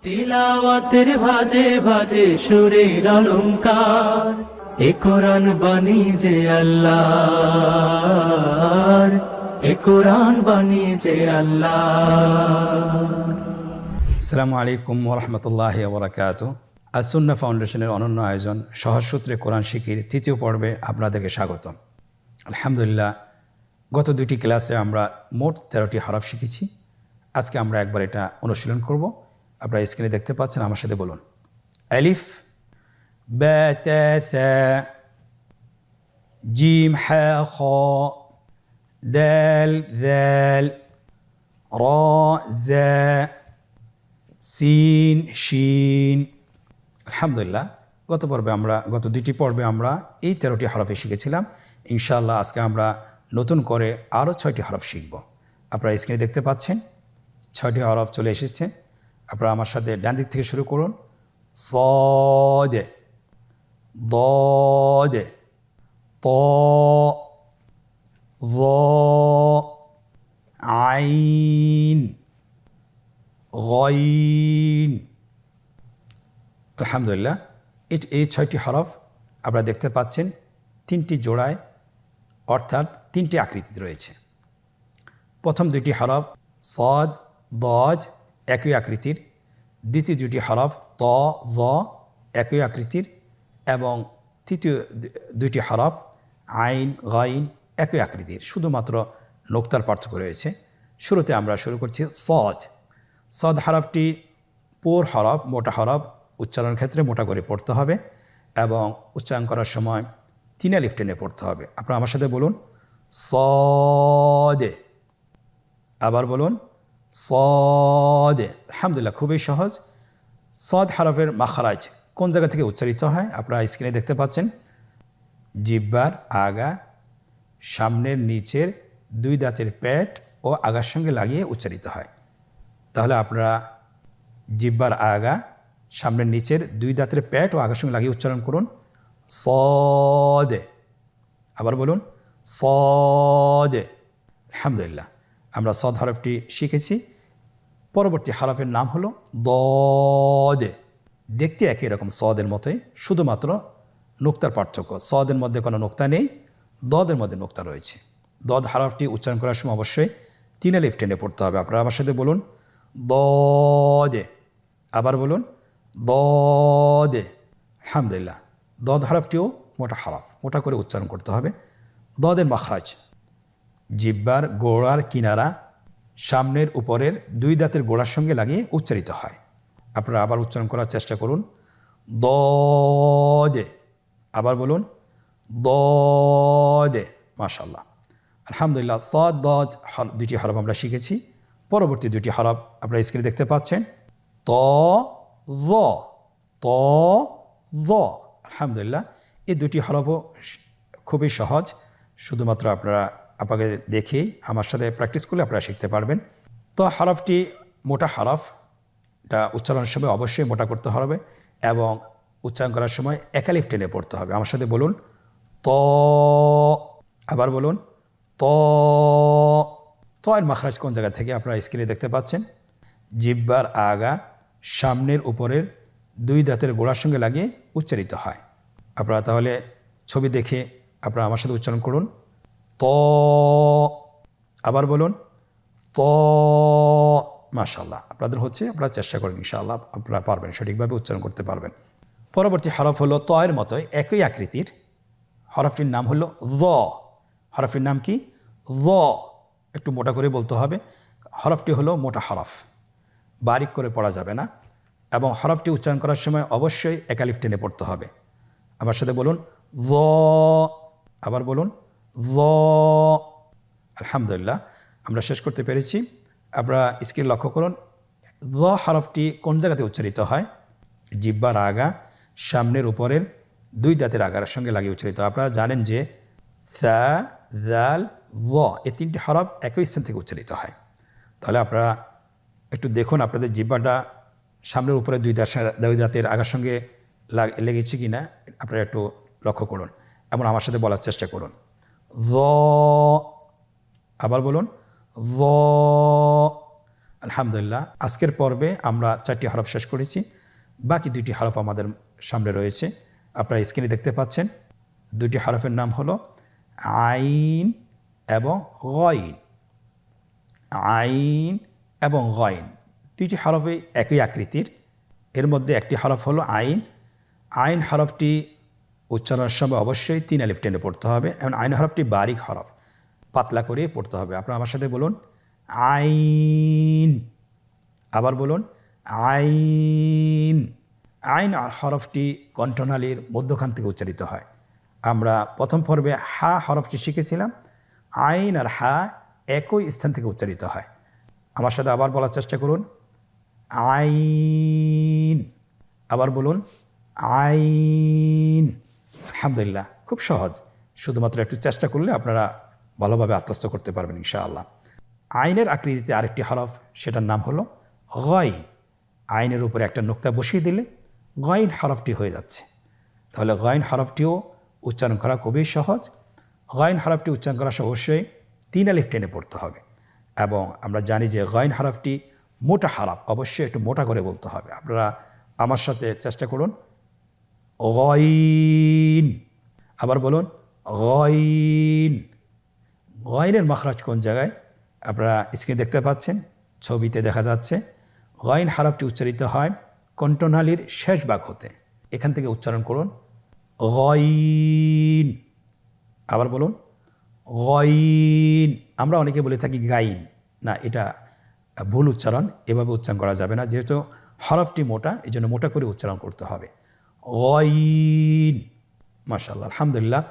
তিলাওয়াতের ভাজে ভাজে সুরের অলংকার, এ কোরআন বাণী যে আল্লাহর, এ কোরআন বাণী যে আল্লাহর। আসসালামু আলাইকুম ওরহমতুল্লাহি ওবরাকাতুহু। আস-সুন্নাহ ফাউন্ডেশনের অনন্য আয়োজন সহজ সূত্রে কোরআন শিখির তৃতীয় পর্বে আপনাদেরকে স্বাগতম। আলহামদুলিল্লাহ, গত দুটি ক্লাসে আমরা মোট 13টি হরফ শিখেছি। আজকে আমরা একবার এটা অনুশীলন করব। আপনারা স্ক্রিনে দেখতে পাচ্ছেন, আমার সাথে বলুন। আলিফ, বা, তা, সা, জিম, হা, খ, দাল, যাল, রা, জা, সিন, শিন। আলহামদুলিল্লাহ, গত দুটি পর্বে আমরা এই 13টি হরফে শিখেছিলাম। ইনশাআল্লাহ আজকে আমরা নতুন করে আরও 6টি হরফ শিখব। আপনারা স্ক্রিনে দেখতে পাচ্ছেন 6টি হরফ চলে এসেছে। আপনারা আমার সাথে ডান দিক থেকে শুরু করুন। صاد ضاد طاء ظاء عين গয়িন। আলহামদুলিল্লাহ, এই 6টি হরফ আপনারা দেখতে পাচ্ছেন 3টি জোড়ায়, অর্থাৎ 3টি আকৃতিতে রয়েছে। প্রথম দুটি হরফ সদ, দজ একই আকৃতির, দ্বিতীয় দুটি হরফ ত, জ একই আকৃতির, এবং তৃতীয় দুটি হরফ আইন, গাইন একই আকৃতির, শুধুমাত্র নোক্তার পার্থক্য রয়েছে। শুরুতে আমরা শুরু করছি সদ। সদ হরফটি পুর হরফ, মোটা হরফ, উচ্চারণের ক্ষেত্রে মোটা করে পড়তে হবে এবং উচ্চারণ করার সময় 3 আলিফ টেনে পড়তে হবে। আপনারা আমার সাথে বলুন সদে। আবার বলুন সদে। আলহামদুলিল্লাহ, খুবই সহজ। সদ হরফের মাখরাজ কোন জায়গা থেকে উচ্চারিত হয় আপনারা স্ক্রিনে দেখতে পাচ্ছেন। জিহ্বার আগা, সামনের নিচের 2 দাঁতের পেট ও আগার সঙ্গে লাগিয়ে উচ্চারিত হয়। তাহলে আপনারা জিহ্বার আগা, সামনের নিচের 2 দাঁতের পেট ও আগার সঙ্গে লাগিয়ে উচ্চারণ করুন সদে। আবার বলুন সদে। আলহামদুলিল্লাহ, আমরা সদ হরফটি শিখেছি। পরবর্তী হরফের নাম হলো দদে। দেখতে একই রকম সদের মতোই, শুধুমাত্র নোক্তার পার্থক্য। সদের মধ্যে কোনো নোক্তা নেই, দদের মধ্যে নোক্তা রয়েছে। দদ হরফটি উচ্চারণ করার সময় অবশ্যই 3 আলিফ টেনে পড়তে হবে। আপনারা আমার সাথে বলুন দদে। আবার বলুন দদে। আলহামদুলিল্লাহ, দদ হরফটিও মোটা হরফ, মোটা করে উচ্চারণ করতে হবে। দদের মাখরাজ জিহ্বার গোড়ার কিনারা সামনের উপরের 2 দাঁতের গোড়ার সঙ্গে লাগিয়ে উচ্চারিত হয়। আপনারা আবার উচ্চারণ করার চেষ্টা করুন দদে। আবার বলুন দদে। মাশাআল্লাহ, আলহামদুলিল্লাহ, সদ দদ দুটি হরফ আমরা শিখেছি। পরবর্তী দুটি হরফ আপনারা স্ক্রিনে দেখতে পাচ্ছেন। ত, জ, ত, জ। আলহামদুলিল্লাহ, এই দুটি হরফও খুবই সহজ। শুধুমাত্র আপনারা আপনাকে দেখেই আমার সাথে প্র্যাকটিস করলে আপনারা শিখতে পারবেন। তো হরফটি মোটা হরফ, এটা উচ্চারণের সময় অবশ্যই মোটা করতে হবে এবং উচ্চারণ করার সময় 1 আলিফ টেনে পড়তে হবে। আমার সাথে বলুন ত। আবার বলুন ত। ত এর মাখরাজ কোন জায়গা থেকে আপনারা স্ক্রিনে দেখতে পাচ্ছেন। জিহ্বার আগা, সামনের উপরের 2 দাঁতের গোড়ার সঙ্গে লাগিয়ে উচ্চারিত হয়। আপনারা তাহলে ছবি দেখে আপনারা আমার সাথে উচ্চারণ করুন ত। আবার বলুন ত। মাশাআল্লাহ, আপনাদের হচ্ছে, আপনারা চেষ্টা করেন, ইনশাআল্লাহ আপনারা পারবেন, সঠিকভাবে উচ্চারণ করতে পারবেন। পরবর্তী হরফ হলো ত এর মতোই একই আকৃতির। হরফটির নাম হলো য। হরফটির নাম কি? য। একটু মোটা করে বলতে হবে। হরফটি হলো মোটা হরফ, বারিক করে পড়া যাবে না এবং হরফটি উচ্চারণ করার সময় অবশ্যই 1 আলিফ টেনে পড়তে হবে। আমার সাথে বলুন য। আবার বলুন য। আলহামদুলিল্লাহ, আমরা শেষ করতে পেরেছি। আপনারা স্ক্রিন লক্ষ্য করুন, য হরফটি কোন জায়গাতে উচ্চারিত হয়। জিহ্বার আগা, সামনের উপরের 2 দাঁতের আগার সঙ্গে লাগিয়ে উচ্চারিত। আপনারা জানেন যে সা, জাল, য এই 3টি হরফ একই স্থান থেকে উচ্চারিত হয়। তাহলে আপনারা একটু দেখুন আপনাদের জিহ্বাটা সামনের উপরে 2 দাঁতের আগার সঙ্গে লেগেছে কি না, আপনারা একটু লক্ষ্য করুন এবং আমার সাথে বলার চেষ্টা করুন য। আবার বলুন য। আলহামদুলিল্লাহ, আজকের পর্বে আমরা 4টি হরফ শেষ করেছি। বাকি 2টি হরফ আমাদের সামনে রয়েছে। আপনারা স্ক্রিনে দেখতে পাচ্ছেন 2টি হরফের নাম হলো আইন এবং গইন। আইন এবং গইন 2টি হরফে একই আকৃতির। এর মধ্যে একটি হরফ হলো আইন। আইন হরফটি উচ্চারণের সময় অবশ্যই 3 আলিফ টেনে পড়তে হবে এবং আইন হরফটি বারিক হরফ, পাতলা করে পড়তে হবে। আপনারা আমার সাথে বলুন আইন। আবার বলুন আইন। আইন হরফটি কণ্ঠনালীর মধ্যখান থেকে উচ্চারিত হয়। আমরা প্রথম পর্বে হা হরফটি শিখেছিলাম। আইন আর হা একই স্থান থেকে উচ্চারিত হয়। আমার সাথে আবার বলার চেষ্টা করুন আইন। আবার বলুন আইন। আলহামদুলিল্লাহ, খুব সহজ। শুধুমাত্র একটু চেষ্টা করলে আপনারা ভালোভাবে আত্মস্থ করতে পারবেন ইনশাআল্লাহ। আইনের আকৃতিতে আরেকটি হরফ, সেটার নাম হলো গইন। আইনের উপরে একটা নোক্তা বসিয়ে দিলে গইন হরফটি হয়ে যাচ্ছে। তাহলে গইন হরফটিও উচ্চারণ করা খুবই সহজ। গইন হরফটি উচ্চারণ করা অবশ্যই 3 আলিফ টেনে পড়তে হবে এবং আমরা জানি যে গইন হরফটি মোটা হরফ, অবশ্যই একটু মোটা করে বলতে হবে। আপনারা আমার সাথে চেষ্টা করুন গইন। আবার বলুন গইন। গইনের মাখরাজ কোন জায়গায় আপনারা স্ক্রিনে দেখতে পাচ্ছেন, ছবিতে দেখা যাচ্ছে। গইন হরফটি উচ্চারিত হয় কণ্ঠনালীর শেষ ভাগ হতে। এখান থেকে উচ্চারণ করুন গইন। আবার বলুন গইন। আমরা অনেকে বলে থাকি গাইন, না, এটা ভুল উচ্চারণ। এভাবে উচ্চারণ করা যাবে না, যেহেতু হরফটি মোটা, এই জন্য মোটা করে উচ্চারণ করতে হবে গইন। মাশাআল্লাহ, আলহামদুলিল্লাহ,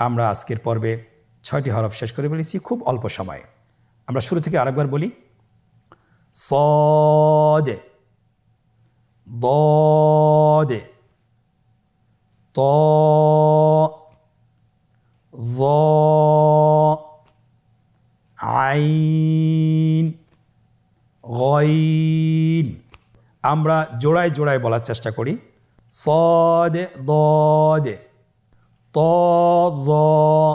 আমরা আজকের পর্বে 6টি হরফ শেষ করে ফেলেছি খুব অল্প সময়ে। আমরা শুরু থেকে আরেকবার বলি صاد ضاد طاء ظاء আইন গইন। আমরা জোড়ায় জোড়ায় বলার চেষ্টা করি صاد ضاد طاء ظاء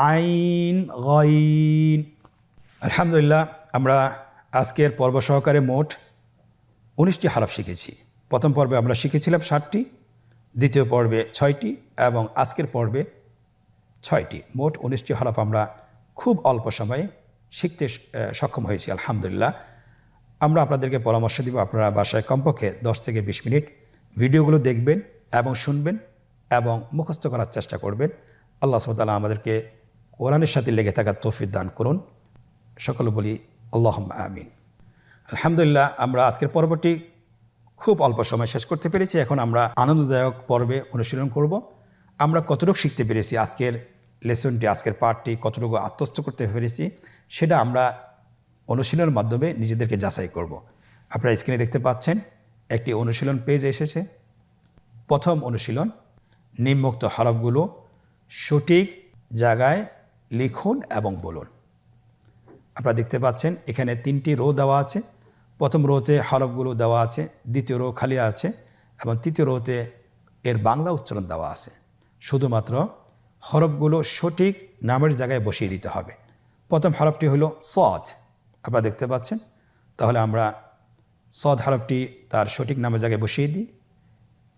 আইন গইন। আলহামদুলিল্লাহ, আমরা আজকের পর্ব সহকারে মোট 19টি হরফ শিখেছি। প্রথম পর্বে আমরা শিখেছিলাম 7টি, দ্বিতীয় পর্বে 6টি এবং আজকের পর্বে 6টি। মোট 19টি হরফ আমরা খুব অল্প সময়ে শিখতে সক্ষম হয়েছি আলহামদুলিল্লাহ। আমরা আপনাদেরকে পরামর্শ দিব, আপনারা বাসায় কমপক্ষে 10 থেকে 20 মিনিট ভিডিওগুলো দেখবেন এবং শুনবেন এবং মুখস্থ করার চেষ্টা করবেন। আল্লাহ সুবহানাহু ওয়া তাআলা আমাদেরকে কোরআনের সাথে লেগে থাকার তৌফিক দান করুন। সকলে বলি আল্লাহুম্মা আমিন। আলহামদুলিল্লাহ, আমরা আজকের পর্বটি খুব অল্প সময় শেষ করতে পেরেছি। এখন আমরা আনন্দদায়ক পর্বে অনুশীলন করব। আমরা কতটুকু শিখতে পেরেছি, আজকের লেসনটি, আজকের পাঠটি কতটুকু আত্মস্থ করতে পেরেছি, সেটা আমরা অনুশীলনের মাধ্যমে নিজেদেরকে যাচাই করব। আপনারা স্ক্রিনে দেখতে পাচ্ছেন একটি অনুশীলন পেজ এসেছে। প্রথম অনুশীলন, নিম্নোক্ত হরফগুলো সঠিক জায়গায় লিখুন এবং বলুন। আপনারা দেখতে পাচ্ছেন এখানে 3টি রো দেওয়া আছে। প্রথম রোতে হরফগুলো দেওয়া আছে, দ্বিতীয় রো খালি আছে এবং তৃতীয় রোতে এর বাংলা উচ্চারণ দেওয়া আছে। শুধুমাত্র হরফগুলো সঠিক নামের জায়গায় বসিয়ে দিতে হবে। প্রথম হরফটি হলো সদ, আপনারা দেখতে পাচ্ছেন। তাহলে আমরা সদ হরফটি তার সঠিক নামের জায়গায় বসিয়ে দিই।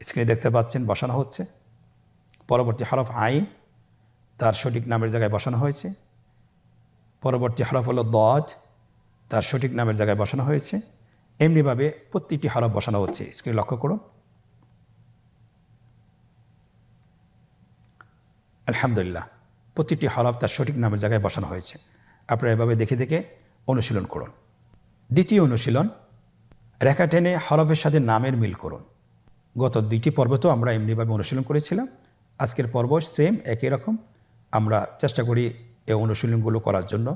স্ক্রিনে দেখতে পাচ্ছেন বসানো হচ্ছে। পরবর্তী হরফ আইন, তার সঠিক নামের জায়গায় বসানো হয়েছে। পরবর্তী হরফ হলো দদ, তার সঠিক নামের জায়গায় বসানো হয়েছে। এমনিভাবে প্রত্যেকটি হরফ বসানো হচ্ছে। স্ক্রিনে লক্ষ্য করুন। আলহামদুলিল্লাহ, প্রত্যেকটি হরফ তার সঠিক নামের জায়গায় বসানো হয়েছে। আপনারা এভাবে দেখে দেখে অনুশীলন করুন। দ্বিতীয় অনুশীলন, রেখা টেনে হরফের সাথে নামের মিল করুন। গত 2টি পর্ব তো আমরা এমনিভাবে অনুশীলন করেছিলাম। আজকের পর্ব সেম একই রকম। আমরা চেষ্টা করি এই অনুশীলনগুলো করার জন্য।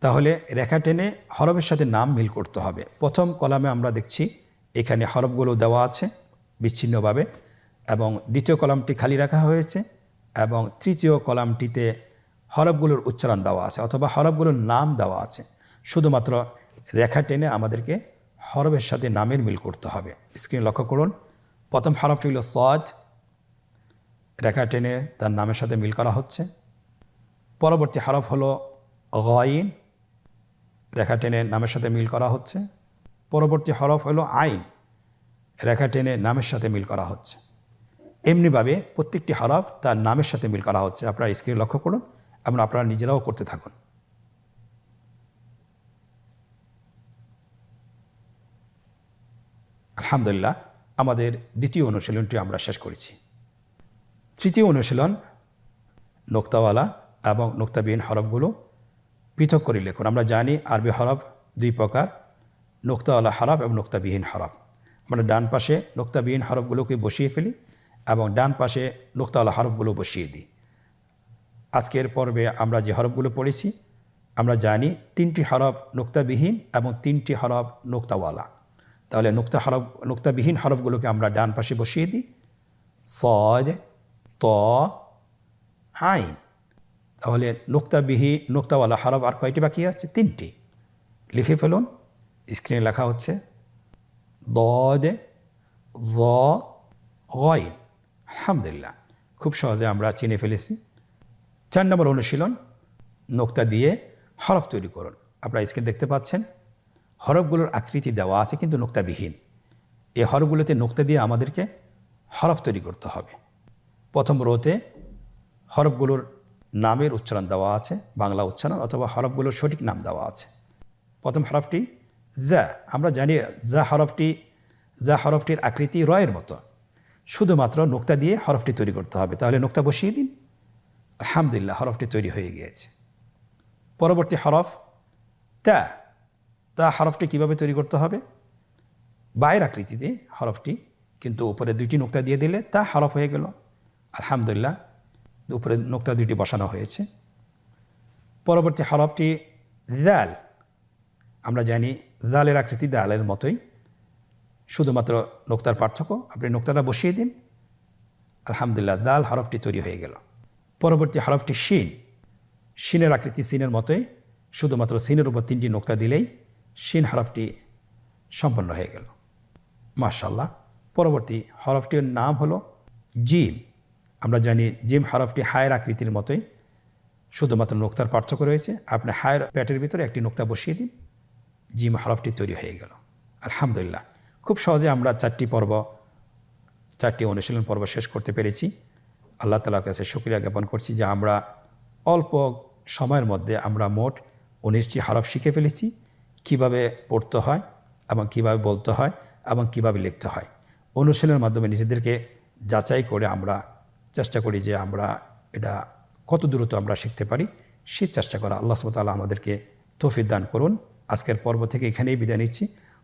তাহলে রেখা টেনে হরফের সাথে নাম মিল করতে হবে। প্রথম কলামে আমরা দেখছি এখানে হরফগুলো দেওয়া আছে বিচ্ছিন্নভাবে এবং দ্বিতীয় কলামটি খালি রাখা হয়েছে এবং তৃতীয় কলামটিতে হরফগুলোর উচ্চারণ দেওয়া আছে অথবা হরফগুলোর নাম দেওয়া আছে। শুধুমাত্র রেখা টেনে আমাদেরকে হরফের সাথে নামের মিল করতে হবে। স্ক্রিনে লক্ষ্য করুন। প্রথম হরফটি হলো সদ, রেখা টেনে তার নামের সাথে মিল করা হচ্ছে। পরবর্তী হরফ হলো গইন, রেখা টেনে নামের সাথে মিল করা হচ্ছে। পরবর্তী হরফ হলো আইন, রেখা টেনে নামের সাথে মিল করা হচ্ছে। এমনিভাবে প্রত্যেকটি হরফ তার নামের সাথে মিল করা হচ্ছে। আপনারা স্ক্রিনে লক্ষ্য করুন এবং আপনারা নিজেরাও করতে থাকুন। আলহামদুলিল্লাহ, আমাদের দ্বিতীয় অনুশীলনটি আমরা শেষ করেছি। তৃতীয় অনুশীলন, নোক্তাওয়ালা এবং নোক্তাবিহীন হরফগুলো পৃথক করে লিখুন। আমরা জানি আরবি হরফ দুই প্রকার, নোক্তাওয়ালা হরফ এবং নোক্তাবিহীন হরফ। আমরা ডান পাশে নোক্তাবিহীন হরফগুলোকে বসিয়ে ফেলি এবং ডান পাশে নোক্তাওয়ালা হরফগুলো বসিয়ে দিই। আজকের পর্বে আমরা যে হরফগুলো পড়েছি, আমরা জানি 3টি হরফ নোক্তাবিহীন এবং 3টি হরফ নোক্তাওয়ালা। তাহলে নোক্তাবিহীন হরফগুলোকে আমরা ডান পাশে বসিয়ে দিই। সদ, ত, আইন। তাহলে নোক্তাওয়ালা হরফ আর কয়টি বাকি আছে? 3টি। লিখে ফেলুন, স্ক্রিনে লেখা হচ্ছে দদ, য, গইন। আলহামদুলিল্লাহ, খুব সহজে আমরা চিনে ফেলেছি। 4 নম্বর অনুশীলন, নোক্তা দিয়ে হরফ তৈরি করুন। আপনারা স্ক্রিনে দেখতে পাচ্ছেন হরফগুলোর আকৃতি দেওয়া আছে কিন্তু নোক্তাবিহীন। এই হরফগুলোতে নোক্তা দিয়ে আমাদেরকে হরফ তৈরি করতে হবে। প্রথম রোতে হরফগুলোর নামের উচ্চারণ দেওয়া আছে, বাংলা উচ্চারণ অথবা হরফগুলোর সঠিক নাম দেওয়া আছে। প্রথম হরফটি যা। আমরা জানি যা হরফটির আকৃতি রয়ের মতো, শুধুমাত্র নোক্তা দিয়ে হরফটি তৈরি করতে হবে। তাহলে নোক্তা বসিয়ে দিন। আলহামদুলিল্লাহ, হরফটি তৈরি হয়ে গিয়েছে। পরবর্তী হরফ তা। হরফটি কিভাবে তৈরি করতে হবে? বায়ের আকৃতিতে হরফটি, কিন্তু উপরে 2টি নোক্তা দিয়ে দিলে তা হরফ হয়ে গেল। আলহামদুলিল্লাহ, উপরে নোক্তা 2টি বসানো হয়েছে। পরবর্তী হরফটি দাল। আমরা জানি দালের আকৃতি দালের মতোই, শুধুমাত্র নোক্তার পার্থক্য। আপনি নোক্তাটা বসিয়ে দিন। আলহামদুলিল্লাহ, দাল হরফটি তৈরি হয়ে গেল। পরবর্তী হরফটি শিন। শিনের আকৃতি সিনের মতোই, শুধুমাত্র সিনের উপর 3টি নোক্তা দিলেই শিন হরফটি সম্পন্ন হয়ে গেল। মাশাআল্লাহ। পরবর্তী হরফটির নাম হলো জিম। আমরা জানি জিম হরফটি হায়ের আকৃতির মতোই, শুধুমাত্র নোক্তার পার্থক্য রয়েছে। আপনি হায়ের প্যাটের ভিতরে একটি নোক্তা বসিয়ে দিন, জিম হরফটি তৈরি হয়ে গেল। আলহামদুলিল্লাহ, খুব সহজে আমরা 4টি অনুশীলন পর্ব শেষ করতে পেরেছি। আল্লাহ তাআলার কাছে শুকরিয়া জ্ঞাপন করছি যে আমরা অল্প সময়ের মধ্যে আমরা মোট 19টি হরফ শিখে ফেলেছি। কিভাবে পড়তে হয় এবং কিভাবে বলতে হয় এবং কিভাবে লিখতে হয়, অনুশীলনের মাধ্যমে নিজেদেরকে যাচাই করে আমরা চেষ্টা করি যে আমরা এটা কত দ্রুত আমরা শিখতে পারি, সেই চেষ্টা করা। আল্লাহ সুবহানাহু ওয়া তাআলা আমাদেরকে তৌফিক দান করুন। আজকের পর্ব থেকে এখানেই বিদায় নিচ্ছি।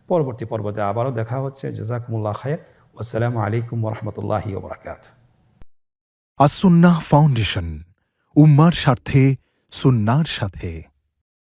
পরবর্তী পর্বতে আবারও দেখা হচ্ছে। জাযাকুমুল্লাহ খায়র। আসসালামু আলাইকুম ওয়া রাহমাতুল্লাহি ওয়া বারাকাতুহু। আস-সুন্নাহ ফাউন্ডেশন, উম্মার স্বার্থে সুন্নাহর সাথে।